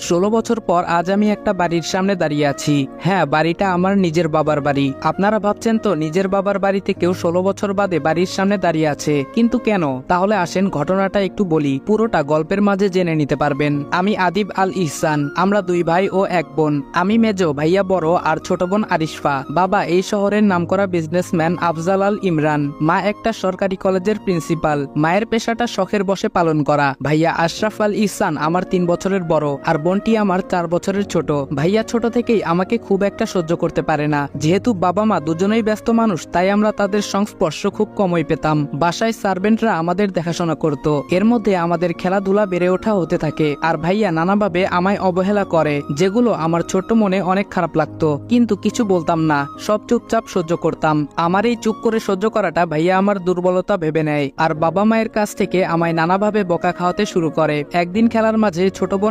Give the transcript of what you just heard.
16 বছর পর আজ আমি একটা বাড়ির সামনে দাঁড়িয়ে আছি। হ্যাঁ, বাড়িটা আমার নিজের বাবার বাড়ি। আপনারা ভাবছেন তো নিজের বাবার বাড়িতে কেউ 16 বছর বাদে বাড়ির সামনে দাঁড়িয়ে আছে, কিন্তু কেন? তাহলে আসেন ঘটনাটা একটু বলি, পুরোটা গল্পের মাঝে জেনে নিতে পারবেন। আমি আদিব আল ইহসান, আমরা 2 ভাই ও 1 বোন। আমি মেজো, ভাইয়া বড় আর ছোট বোন আরিশফা। বাবা এই শহরের নামকরা বিজনেসম্যান আফজাল আল ইমরান। মা একটা সরকারি কলেজের প্রিন্সিপাল। মায়ের পেশাটা শখের বশে পালন করা। ভাইয়া আশরাফ আল ইহসান আমার 3 বছরের বড়, আর বোনটি আমার 4 বছরের ছোট। ভাইয়া ছোট থেকেই আমাকে খুব একটা সহ্য করতে পারে না। যেহেতু বাবা মা দুজনেই ব্যস্ত মানুষ, তাই আমরা তাদের সংস্পর্শ খুব কমই পেতাম। বাসায় সার্ভেন্টরা আমাদের দেখাশোনা করত। এর মধ্যে আমাদের খেলাধুলা বেড়ে ওঠা হতে থাকে, আর ভাইয়া নানাভাবে আমায় অবহেলা করে, যেগুলো আমার ছোট্ট মনে অনেক খারাপ লাগতো। কিন্তু কিছু বলতাম না, সব চুপচাপ সহ্য করতাম। আমার এই চুপ করে সহ্য করাটা ভাইয়া আমার দুর্বলতা ভেবে নেয়, আর বাবা মায়ের কাছ থেকে আমায় নানাভাবে বকা খাওয়াতে শুরু করে। একদিন খেলার মাঝে ছোট বোন